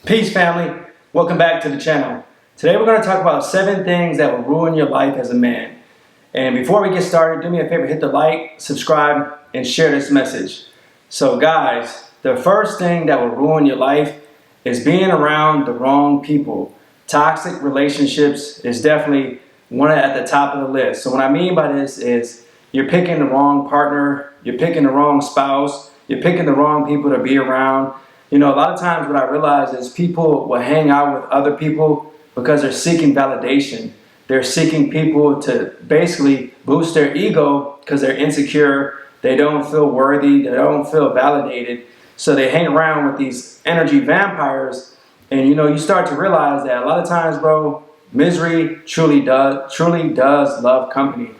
Peace, family. Welcome back to the channel. Today we're going to talk about 7 things that will ruin your life as a man. And before we get started, do me a favor, hit the like, subscribe, and share this message. So guys, the first thing that will ruin your life is being around the wrong people. Toxic relationships is definitely one at the top of the list. So what I mean by this is you're picking the wrong partner, you're picking the wrong spouse, you're picking the wrong people to be around. You know, a lot of times what I realize is people will hang out with other people because they're seeking validation. They're seeking people to basically boost their ego because they're insecure. They don't feel worthy. They don't feel validated. So they hang around with these energy vampires. And you know, you start to realize that a lot of times, bro, misery truly does love company.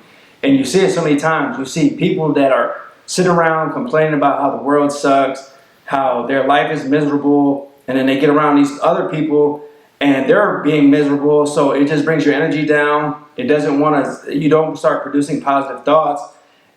And you see it so many times. You see people that are sitting around complaining about how the world sucks, how their life is miserable, and then they get around these other people and they're being miserable, so it just brings your energy down. It doesn't want to, you don't start producing positive thoughts,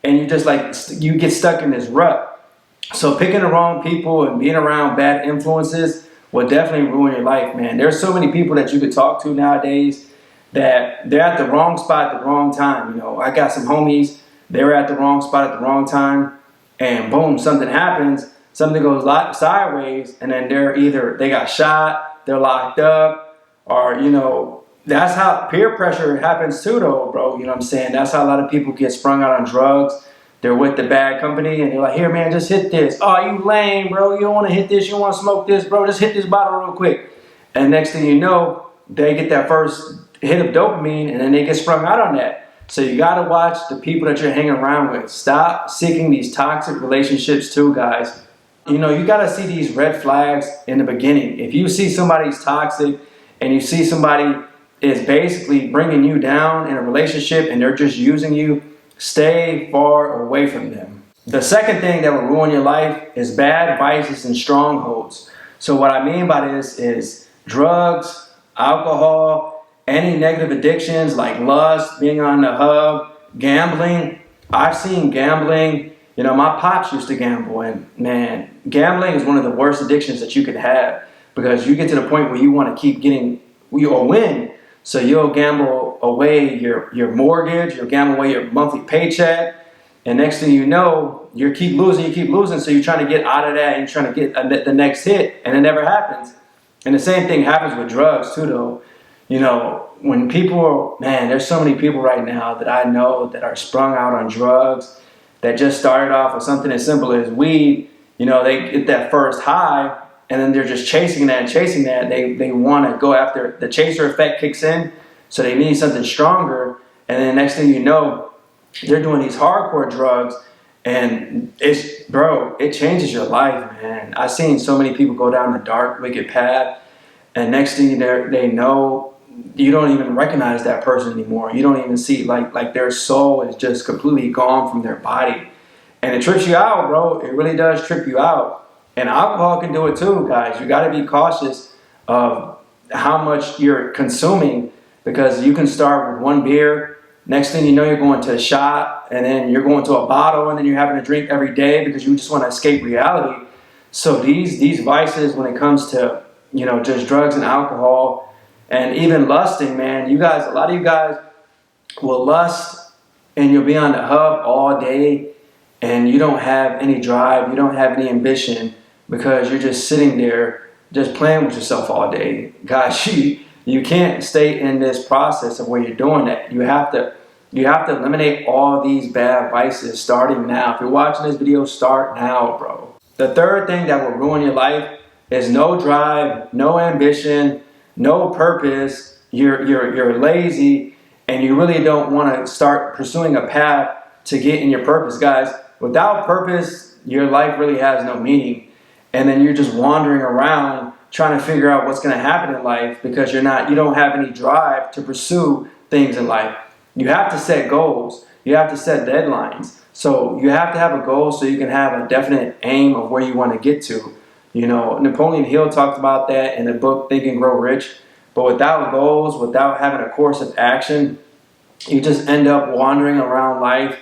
and you just like, you get stuck in this rut. So picking the wrong people and being around bad influences will definitely ruin your life, man. There's so many people that you could talk to nowadays that they're at the wrong spot at the wrong time. You know, I got some homies, they were at the wrong spot at the wrong time, and boom, something happens. Something goes sideways, and then they got shot, they're locked up, or, you know, that's how peer pressure happens too, though, bro. You know what I'm saying? That's how a lot of people get sprung out on drugs. They're with the bad company, and they're like, here, man, just hit this. Oh, you lame, bro. You don't want to hit this. You don't want to smoke this, bro. Just hit this bottle real quick. And next thing you know, they get that first hit of dopamine, and then they get sprung out on that. So you got to watch the people that you're hanging around with. Stop seeking these toxic relationships too, guys. You know, you got to see these red flags in the beginning. If you see somebody's toxic and you see somebody is basically bringing you down in a relationship and they're just using you, stay far away from them. The second thing that will ruin your life is bad vices and strongholds. So what I mean by this is drugs, alcohol, any negative addictions like lust, being on the hub, gambling. I've seen gambling. You know, my pops used to gamble, and man, gambling is one of the worst addictions that you could have, because you get to the point where you want to keep getting, you'll win. So you'll gamble away your mortgage, you'll gamble away your monthly paycheck, and next thing you know, you keep losing, so you're trying to get out of that, and you're trying to get the next hit, and it never happens. And the same thing happens with drugs too, though. You know, when people, man, there's so many people right now that I know that are sprung out on drugs, that just started off with something as simple as weed. You know, they get that first high, and then they're just chasing that. They want to go after, the chaser effect kicks in, so they need something stronger. And then next thing you know, they're doing these hardcore drugs, and it changes your life, man. I've seen so many people go down the dark, wicked path, and next thing they know, you don't even recognize that person anymore. You don't even see, like their soul is just completely gone from their body. And it trips you out, bro. It really does trip you out. And alcohol can do it too, guys. You got to be cautious of how much you're consuming, because you can start with one beer. Next thing you know, you're going to a shot, and then you're going to a bottle, and then you're having a drink every day because you just want to escape reality. So these vices, when it comes to, you know, just drugs and alcohol, and even lusting, man, a lot of you guys will lust, and you'll be on the hub all day, and you don't have any drive, you don't have any ambition, because you're just sitting there just playing with yourself all day. Guys, you can't stay in this process of where you're doing that. You have to eliminate all these bad vices starting now. If you're watching this video, start now, bro. The third thing that will ruin your life is no drive, no ambition, no purpose. You're lazy, and you really don't want to start pursuing a path to get in your purpose. Guys, without purpose, your life really has no meaning. And then you're just wandering around trying to figure out what's going to happen in life, because you don't have any drive to pursue things in life. You have to set goals. You have to set deadlines. So you have to have a goal so you can have a definite aim of where you want to get to. You know, Napoleon Hill talked about that in the book Think and Grow Rich. But without goals, without having a course of action, you just end up wandering around life,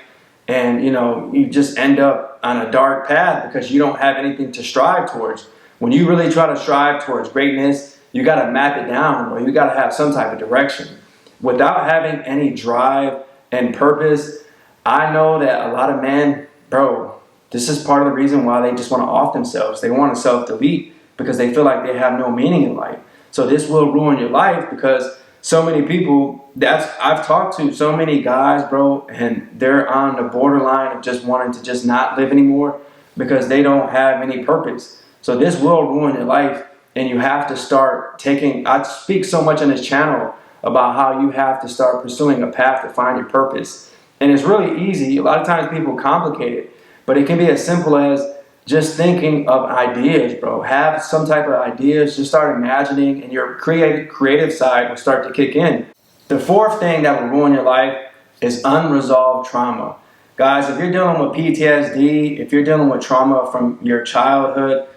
and, you know, you just end up on a dark path because you don't have anything to strive towards. when you really try to strive towards greatness, you got to map it down, or you got to have some type of direction. Without having any drive and purpose, I know that a lot of men, bro, this is part of the reason why they just want to off themselves. They want to self-delete because they feel like they have no meaning in life. So this will ruin your life, because so many people, I've talked to so many guys, bro, and they're on the borderline of just wanting to just not live anymore because they don't have any purpose. So this will ruin your life, and you have to start taking, I speak so much on this channel about how you have to start pursuing a path to find your purpose. And it's really easy. A lot of times people complicate it, but it can be as simple as just thinking of ideas, bro. Have some type of ideas, just start imagining, and your creative side will start to kick in. The fourth thing that will ruin your life is unresolved trauma. Guys, if you're dealing with PTSD, if you're dealing with trauma from your childhood,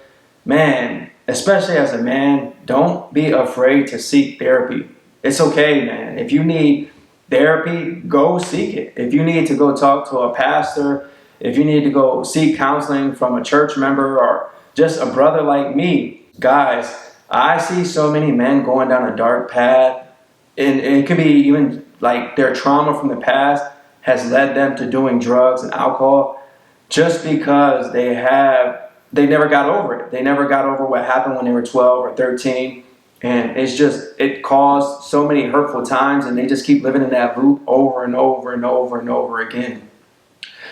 man, especially as a man, don't be afraid to seek therapy. It's okay, man. If you need therapy, go seek it. If you need to go talk to a pastor, if you need to go seek counseling from a church member or just a brother like me, guys, I see so many men going down a dark path, and it could be even like their trauma from the past has led them to doing drugs and alcohol just because they never got over it. They never got over what happened when they were 12 or 13. And it caused so many hurtful times, and they just keep living in that loop over and over and over and over again.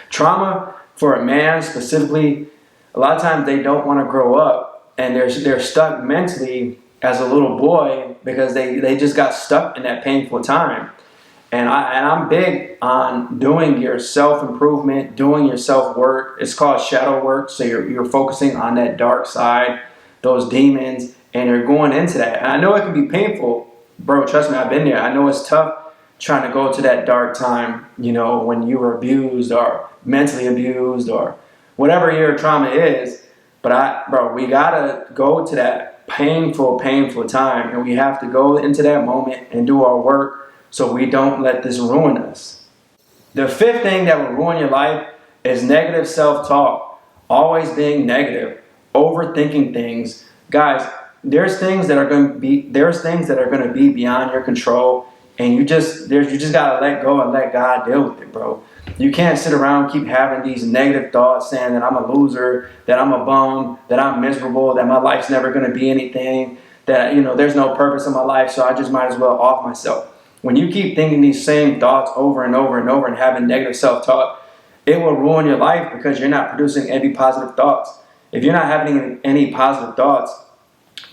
Trauma for a man specifically, a lot of times they don't want to grow up, and they're stuck mentally as a little boy because they just got stuck in that painful time. And I'm big on doing your self-improvement, doing your self-work. It's called shadow work. So you're focusing on that dark side, those demons, and you're going into that. And I know it can be painful, bro. Trust me, I've been there. I know it's tough trying to go to that dark time, when you were abused or mentally abused or whatever your trauma is. But we gotta go to that painful time, and we have to go into that moment and do our work so we don't let this ruin us. The fifth thing that will ruin your life is negative self-talk. Always being negative, overthinking things. Guys, there's things that are going to be beyond your control, and you just gotta let go and let God deal with it, bro. You can't sit around and keep having these negative thoughts saying that I'm a loser, that I'm a bum, that I'm miserable, that my life's never going to be anything, that there's no purpose in my life, so I just might as well off myself. When you keep thinking these same thoughts over and over and over and having negative self-talk, it will ruin your life because you're not producing any positive thoughts. If you're not having any positive thoughts,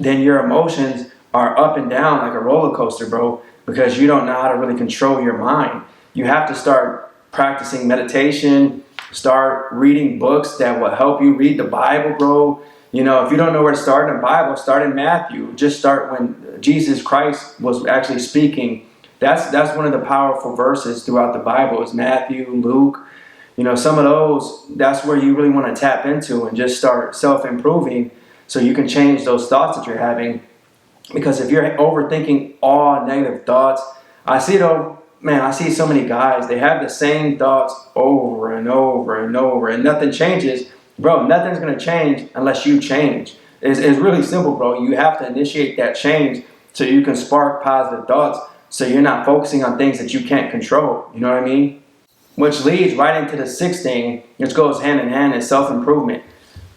then your emotions are up and down like a roller coaster, bro, because you don't know how to really control your mind. You have to start practicing meditation, start reading books that will help you read the Bible, bro. If you don't know where to start in the Bible, start in Matthew. Just start when Jesus Christ was actually speaking. That's one of the powerful verses throughout the Bible is Matthew, Luke. Some of those, that's where you really want to tap into and just start self-improving so you can change those thoughts that you're having. Because if you're overthinking all negative thoughts, I see so many guys, they have the same thoughts over and over and over, and nothing changes. Bro, nothing's going to change unless you change. It's really simple, bro. You have to initiate that change so you can spark positive thoughts so you're not focusing on things that you can't control. You know what I mean? Which leads right into the sixth thing, which goes hand in hand, is self-improvement.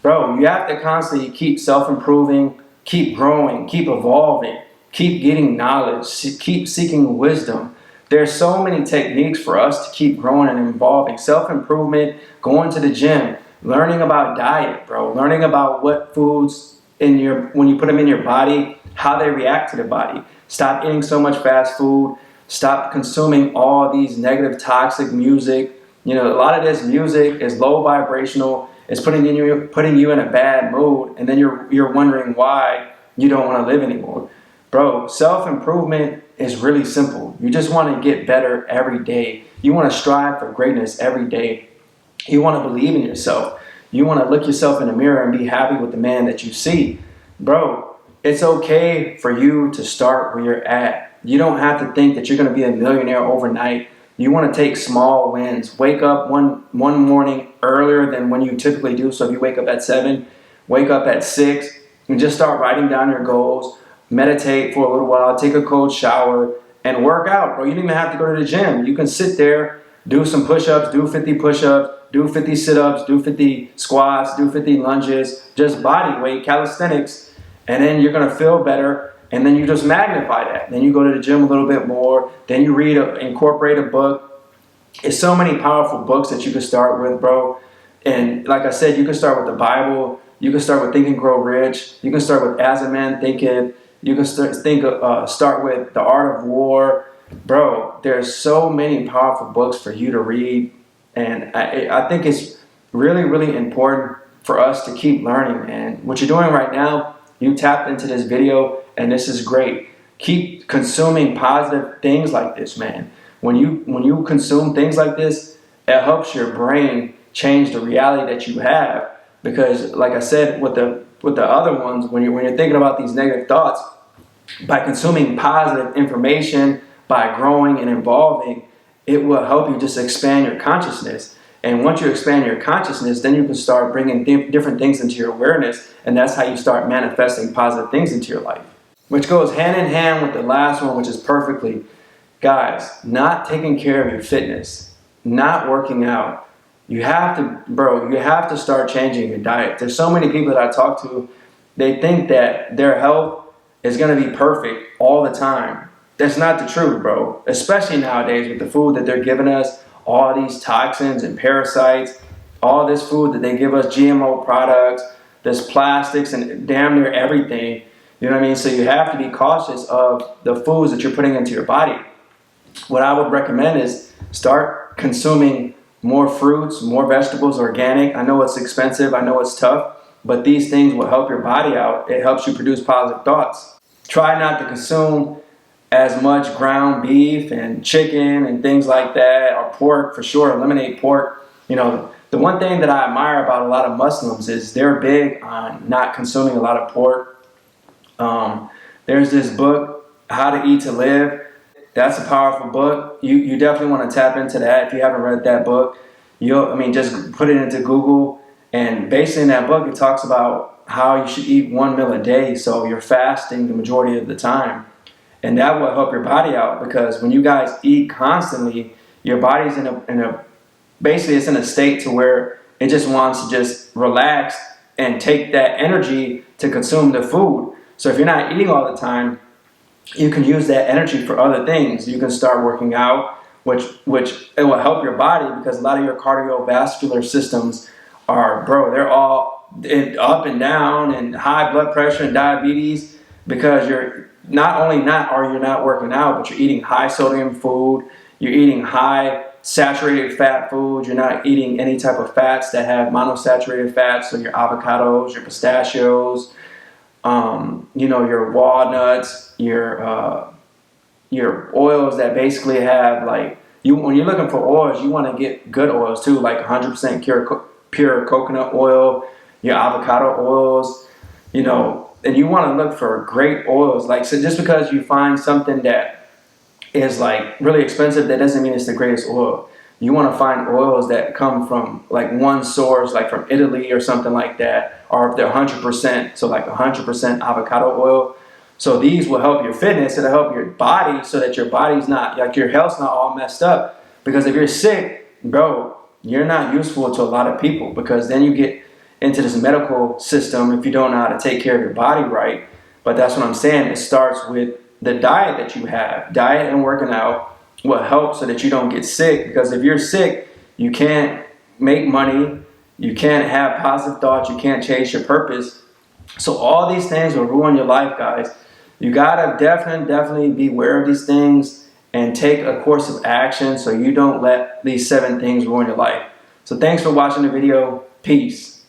Bro, you have to constantly keep self-improving, keep growing, keep evolving, keep getting knowledge, keep seeking wisdom. There's so many techniques for us to keep growing and evolving. Self-improvement, going to the gym, learning about diet, bro. Learning about what foods when you put them in your body, how they react to the body. Stop eating so much fast food. Stop consuming all these negative, toxic music. A lot of this music is low vibrational. It's putting you in a bad mood, and then you're wondering why you don't want to live anymore. Bro, self-improvement is really simple. You just want to get better every day. You want to strive for greatness every day. You want to believe in yourself. You want to look yourself in the mirror and be happy with the man that you see. Bro, it's okay for you to start where you're at. You don't have to think that you're going to be a millionaire overnight. You want to take small wins. Wake up one morning earlier than when you typically do. So if you wake up at 7, wake up at 6. and just start writing down your goals, meditate for a little while, take a cold shower, and work out, bro. You don't even have to go to the gym. You can sit there, do some push-ups, do 50 push-ups, do 50 sit-ups, do 50 squats, do 50 lunges, just body weight, calisthenics, and then you're gonna feel better, and then you just magnify that. Then you go to the gym a little bit more, then you incorporate a book. It's so many powerful books that you can start with, bro. And like I said, you can start with the Bible, you can start with Think and Grow Rich, you can start with As a Man Thinketh, you can start with The Art of War. Bro, there's so many powerful books for you to read. And I think it's really, really important for us to keep learning. And what you're doing right now, you tapped into this video, and this is great. Keep consuming positive things like this, man. When you consume things like this, it helps your brain change the reality that you have. Because like I said, with the other ones, when you're thinking about these negative thoughts, by consuming positive information, by growing and evolving, it will help you just expand your consciousness. And once you expand your consciousness, then you can start bringing different things into your awareness, and that's how you start manifesting positive things into your life. Which goes hand in hand with the last one, which is perfectly, guys, not taking care of your fitness, not working out. You have to start changing your diet. There's so many people that I talk to, they think that their health is going to be perfect all the time. That's not the truth, bro. Especially nowadays with the food that they're giving us, all these toxins and parasites, all this food that they give us, GMO products, there's plastics and damn near everything. You know what I mean? So you have to be cautious of the foods that you're putting into your body. What I would recommend is start consuming more fruits, more vegetables, organic. I know it's expensive, I know it's tough, but these things will help your body out. It helps you produce positive thoughts. Try not to consume as much ground beef and chicken and things like that, or pork for sure. Eliminate pork. You know, the one thing that I admire about a lot of Muslims is they're big on not consuming a lot of pork. There's this book, How to Eat to Live. That's a powerful book. You definitely want to tap into that. If you haven't read that book, just put it into Google. And basically in that book, it talks about how you should eat one meal a day. So you're fasting the majority of the time. And that will help your body out, because when you guys eat constantly, your body's basically it's in a state to where it just wants to just relax and take that energy to consume the food. So if you're not eating all the time, you can use that energy for other things. You can start working out, which it will help your body, because a lot of your cardiovascular systems they're all up and down, and high blood pressure and diabetes, because you're not working out, but you're eating high sodium food, you're eating high saturated fat food, you're not eating any type of fats that have monosaturated fats, so your avocados, your pistachios, your walnuts, your oils that basically have when you're looking for oils, you want to get good oils too, like 100% pure coconut oil, your avocado oils, and you want to look for great oils. So just because you find something that is really expensive, that doesn't mean it's the greatest oil. You want to find oils that come from one source, like from Italy or something like that, or if they're 100%, so 100% avocado oil. So these will help your fitness, it'll help your body, so that your body's not, your health's not all messed up. Because if you're sick, bro, you're not useful to a lot of people, because then you get into this medical system if you don't know how to take care of your body right. But that's what I'm saying. It starts with the diet that you have. Diet and working out will help so that you don't get sick, because if you're sick, you can't make money, you can't have positive thoughts, you can't chase your purpose. So all these things will ruin your life, guys. You gotta definitely be aware of these things and take a course of action so you don't let these 7 things ruin your life. So thanks for watching the video. Peace.